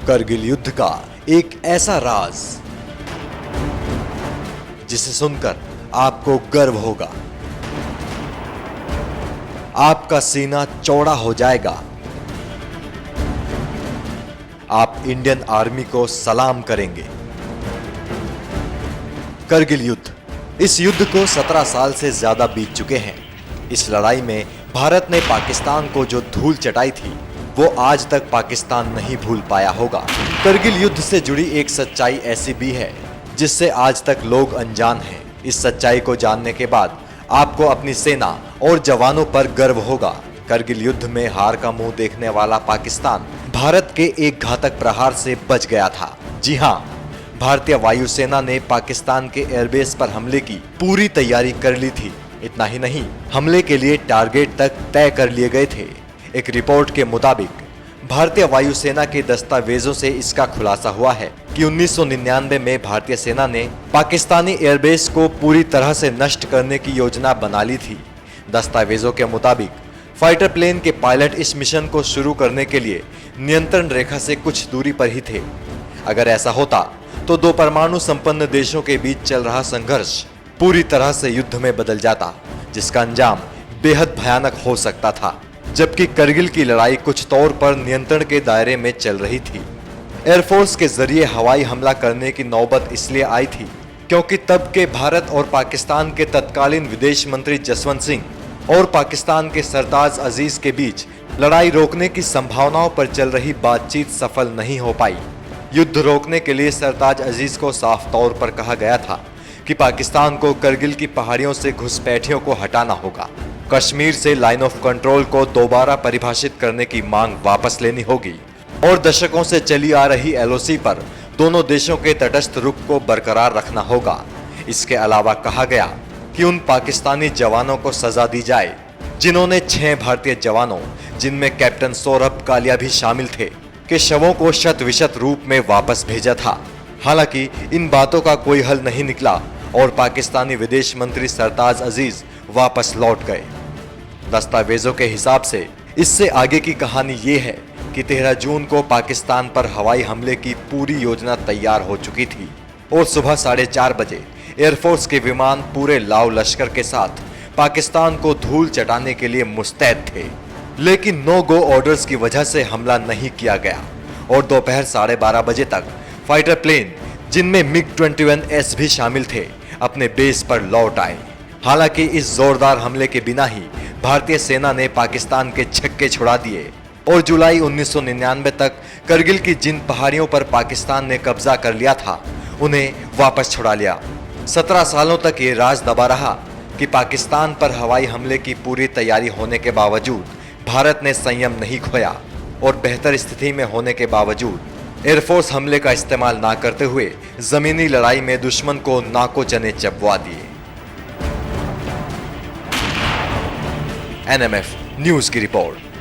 करगिल युद्ध का एक ऐसा राज जिसे सुनकर आपको गर्व होगा, आपका सीना चौड़ा हो जाएगा, आप इंडियन आर्मी को सलाम करेंगे। करगिल युद्ध, इस युद्ध को 17 साल से ज्यादा बीत चुके हैं। इस लड़ाई में भारत ने पाकिस्तान को जो धूल चटाई थी वो आज तक पाकिस्तान नहीं भूल पाया होगा। करगिल युद्ध से जुड़ी एक सच्चाई ऐसी भी है जिससे आज तक लोग अनजान हैं। इस सच्चाई को जानने के बाद आपको अपनी सेना और जवानों पर गर्व होगा। करगिल युद्ध में हार का मुंह देखने वाला पाकिस्तान भारत के एक घातक प्रहार से बच गया था। जी हां, भारतीय वायुसेना ने पाकिस्तान के एयरबेस पर हमले की पूरी तैयारी कर ली थी। इतना ही नहीं, हमले के लिए टारगेट तक तय कर लिए गए थे। एक रिपोर्ट के मुताबिक भारतीय वायुसेना के दस्तावेजों से इसका खुलासा हुआ है कि 1999 में भारतीय सेना ने पाकिस्तानी एयरबेस को पूरी तरह से नष्ट करने की योजना बना ली थी। दस्तावेजों के मुताबिक फाइटर प्लेन के पायलट इस मिशन को शुरू करने के लिए नियंत्रण रेखा से कुछ दूरी पर ही थे। अगर ऐसा होता तो दो परमाणु संपन्न देशों के बीच चल रहा संघर्ष पूरी तरह से युद्ध में बदल जाता, जिसका अंजाम बेहद भयानक हो सकता था। जबकि करगिल की लड़ाई कुछ तौर पर नियंत्रण के दायरे में चल रही थी। एयरफोर्स के जरिए हवाई हमला करने की नौबत इसलिए आई थी क्योंकि तब के भारत और पाकिस्तान के तत्कालीन विदेश मंत्री जसवंत सिंह और पाकिस्तान के सरताज अजीज के बीच लड़ाई रोकने की संभावनाओं पर चल रही बातचीत सफल नहीं हो पाई। युद्ध रोकने के लिए सरताज अजीज को साफ तौर पर कहा गया था कि पाकिस्तान को करगिल की पहाड़ियों से घुसपैठियों को हटाना होगा। कश्मीर से लाइन ऑफ कंट्रोल को दोबारा परिभाषित करने की मांग वापस लेनी होगी और दशकों से चली आ रही एलओसी पर दोनों देशों के तटस्थ रुख को बरकरार रखना होगा। इसके अलावा कहा गया कि उन पाकिस्तानी जवानों को सजा दी जाए जिन्होंने 6 भारतीय जवानों, जिनमें कैप्टन सौरभ कालिया भी शामिल थे, के शवों को शत विशत रूप में वापस भेजा था। हालांकि इन बातों का कोई हल नहीं निकला और पाकिस्तानी विदेश मंत्री सरताज अजीज वापस लौट गए। दस्तावेजों के हिसाब से इससे आगे की कहानी ये है कि 13 जून को पाकिस्तान पर हवाई हमले की पूरी योजना तैयार हो चुकी थी और सुबह 4:30 बजे एयरफोर्स के विमान पूरे लाव लश्कर के साथ पाकिस्तान को धूल चटाने के लिए मुस्तैद थे। लेकिन नो गो ऑर्डर्स की वजह से हमला नहीं किया गया और दोपहर 12:30 बजे तक फाइटर प्लेन, जिनमें MiG-21S भी शामिल थे, अपने बेस पर लौट आए। हालांकि इस जोरदार हमले के बिना ही भारतीय सेना ने पाकिस्तान के छक्के छुड़ा दिए और जुलाई 1999 तक करगिल की जिन पहाड़ियों पर पाकिस्तान ने कब्जा कर लिया था उन्हें वापस छुड़ा लिया। 17 सालों तक ये राज दबा रहा कि पाकिस्तान पर हवाई हमले की पूरी तैयारी होने के बावजूद भारत ने संयम नहीं खोया और बेहतर स्थिति में होने के बावजूद एयरफोर्स हमले का इस्तेमाल ना करते हुए जमीनी लड़ाई में दुश्मन को नाको चने चबवा दिए। NMF न्यूज की रिपोर्ट।